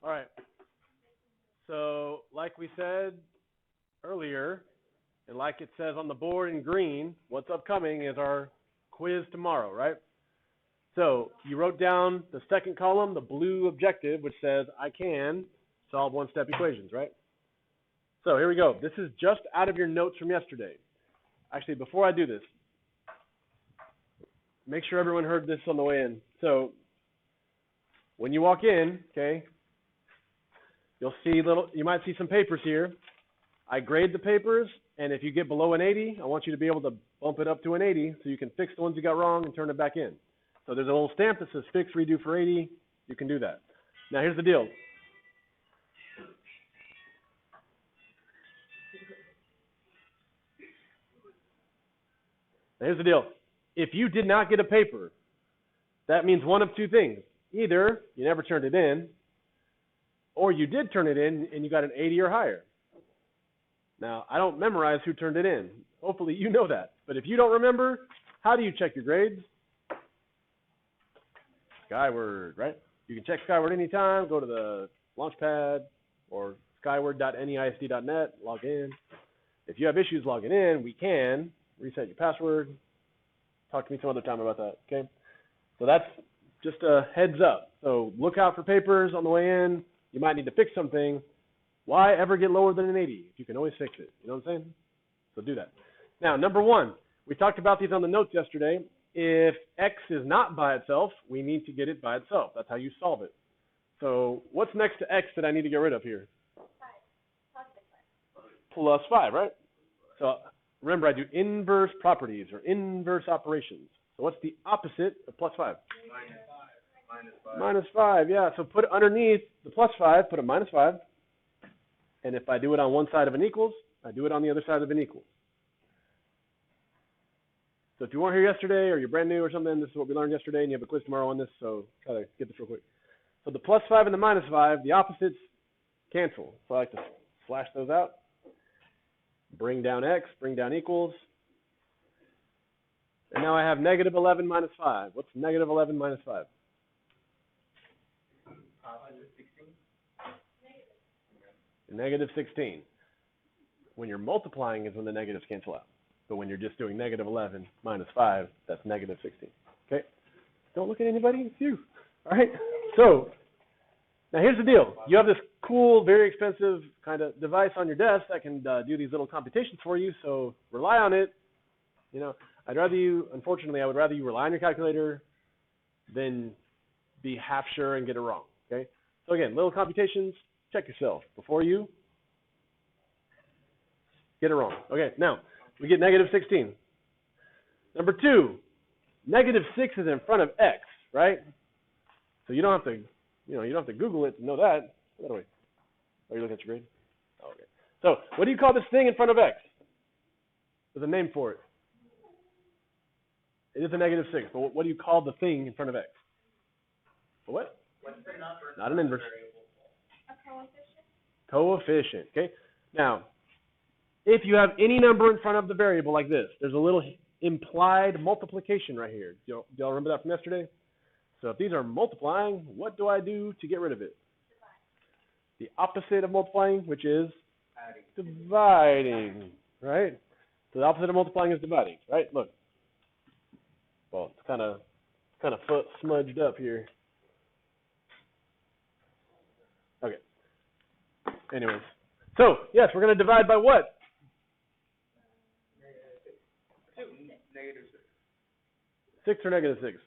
All right. So, like we said earlier, and like it says on the board in green, what's upcoming is our quiz tomorrow, right? So, you wrote down the second column, the blue objective, which says I can solve one-step equations, right? So, here we go. This is just out of your notes from yesterday. Actually, before I do this, make sure everyone heard this on the way in. So, when you walk in, okay, you might see some papers here. I grade the papers, and if you get below an 80, I want you to be able to bump it up to an 80 so you can fix the ones you got wrong and turn it back in. So there's a little stamp that says fix, redo for 80. You can do that. Now here's the deal. If you did not get a paper, that means one of two things. Either you never turned it in, or you did turn it in and you got an 80 or higher. Now, I don't memorize who turned it in. Hopefully you know that. But if you don't remember, how do you check your grades? Skyward, right? You can check Skyward anytime. Go to the Launchpad or skyward.neisd.net, log in. If you have issues logging in, we can reset your password. Talk to me some other time about that, okay? So that's just a heads up. So look out for papers on the way in. You might need to fix something. Why ever get lower than an 80 if you can always fix it? You know what I'm saying? So do that. Now, number one, we talked about these on the notes yesterday. If x is not by itself, we need to get it by itself. That's how you solve it. So what's next to x that I need to get rid of here? 5. Plus 5, right? So remember, I do inverse properties or inverse operations. So what's the opposite of plus 5? Minus 5, yeah. So put underneath the plus 5, put a minus 5. And if I do it on one side of an equals, I do it on the other side of an equals. So if you weren't here yesterday or you're brand new or something, this is what we learned yesterday, and you have a quiz tomorrow on this, so try to get this real quick. So the plus 5 and the minus 5, the opposites cancel. So I like to slash those out. Bring down x, bring down equals. And now I have negative 11 minus 5. What's negative 11 minus 5? Negative 16. When you're multiplying is when the negatives cancel out. But when you're just doing negative 11 minus 5, that's negative 16. Okay? Don't look at anybody, it's you. All right? So, now here's the deal. You have this cool, very expensive kind of device on your desk that can do these little computations for you, so rely on it. You know, unfortunately, I would rather you rely on your calculator than be half sure and get it wrong. Okay? So again, little computations. Check yourself before you get it wrong. Okay, now we get negative 16. Number 2, negative 6 is in front of x, right? So you don't have to, you don't have to Google it to know that. By the way, are you looking at your grade? Oh, okay. So what do you call this thing in front of x? There's a name for it. It is a negative 6, but what do you call the thing in front of x? A what? Not an inverse. Coefficient, okay? Now, if you have any number in front of the variable like this, there's a little implied multiplication right here. Do y'all remember that from yesterday? So if these are multiplying, what do I do to get rid of it? The opposite of multiplying, which is dividing, right? So the opposite of multiplying is dividing, right? Look. Well, it's kind of smudged up here. Okay. Anyways, so yes, we're going to divide by what? Negative 6 or negative 6?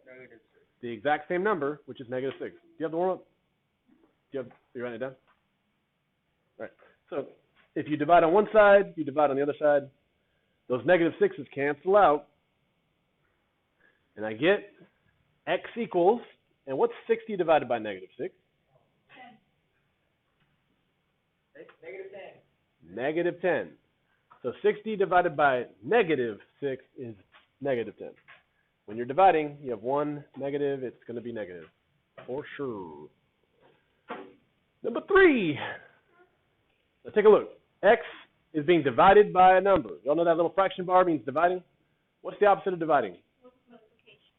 Negative 6. The exact same number, which is negative 6. Do you have the warm up? You writing it down? All right. So if you divide on one side, you divide on the other side. Those negative 6's cancel out, and I get x equals. And what's 60 divided by negative 6? Negative 10. Negative 10. So 60 divided by negative 6 is negative 10. When you're dividing, you have one negative, it's going to be negative. For sure. Number 3. Let's take a look. X is being divided by a number. Y'all know that little fraction bar means dividing? What's the opposite of dividing? Multiplication.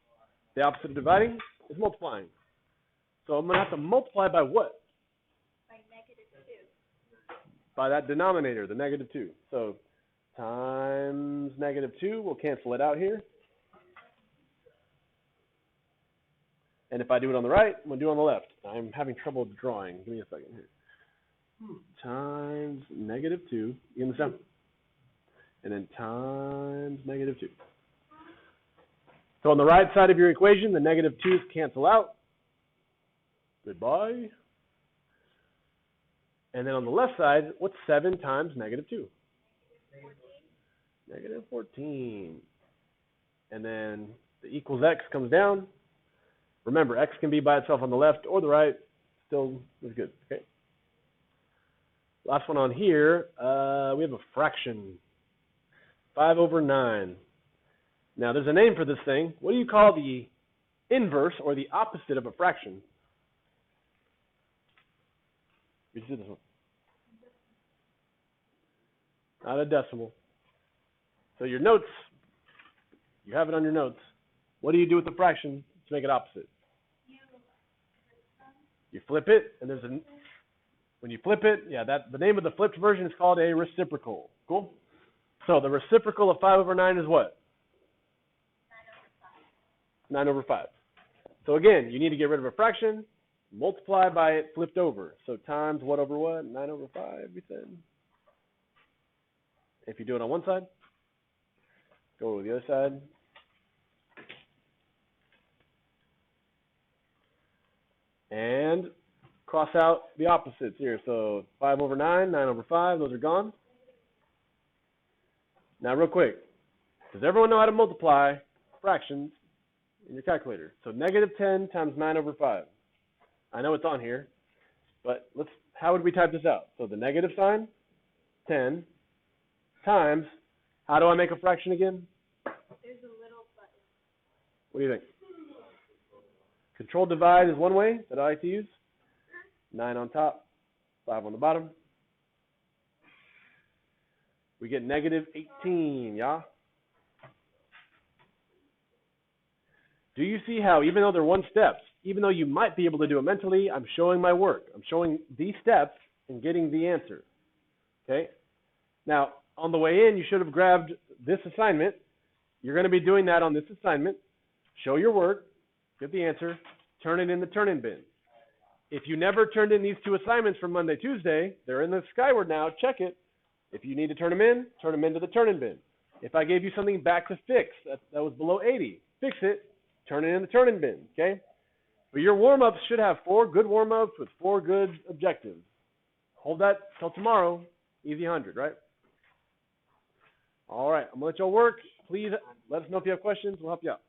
The opposite of dividing is multiplying. So I'm going to have to multiply by what? by that denominator, the negative 2. So times negative 2, we'll cancel it out here. And if I do it on the right, I'm going to do it on the left. I'm having trouble drawing. Give me a second here. Times negative 2. You get this down? And then times negative 2. So on the right side of your equation, the negative 2's cancel out. Goodbye. And then on the left side, what's 7 times negative 2? Negative 14. And then the equals x comes down. Remember, x can be by itself on the left or the right. Still is good. Okay. Last one on here, we have a fraction. 5/9. Now, there's a name for this thing. What do you call the inverse or the opposite of a fraction? You see this one. Not a decimal. So your notes, you have it on your notes. What do you do with the fraction to make it opposite? You flip it, and when you flip it, the name of the flipped version is called a reciprocal. Cool? So the reciprocal of 5/9 is what? 9/5. So again, you need to get rid of a fraction, multiply by it flipped over. So times what over what? 9/5, we said. If you do it on one side, go to the other side. And cross out the opposites here. So 5/9, 9/5, those are gone. Now real quick, does everyone know how to multiply fractions in your calculator? So negative 10 times 9/5. I know it's on here, but how would we type this out? So the negative sign, 10, times, how do I make a fraction again? There's a little button. What do you think? Control divide is one way that I like to use. 9 on top, 5 on the bottom. We get negative 18, yeah? Do you see how, even though they're one steps, even though you might be able to do it mentally, I'm showing my work. I'm showing these steps and getting the answer. Okay? Now, on the way in, you should have grabbed this assignment. You're going to be doing that on this assignment. Show your work, get the answer, turn it in the turn-in bin. If you never turned in these 2 assignments from Monday, Tuesday, they're in the Skyward now. Check it. If you need to turn them into the turn-in bin. If I gave you something back to fix that was below 80, fix it, turn it in the turn-in bin, okay? But your warm-ups should have 4 good warm-ups with 4 good objectives. Hold that till tomorrow. Easy 100, right? All right, I'm going to let y'all work. Please let us know if you have questions. We'll help you out.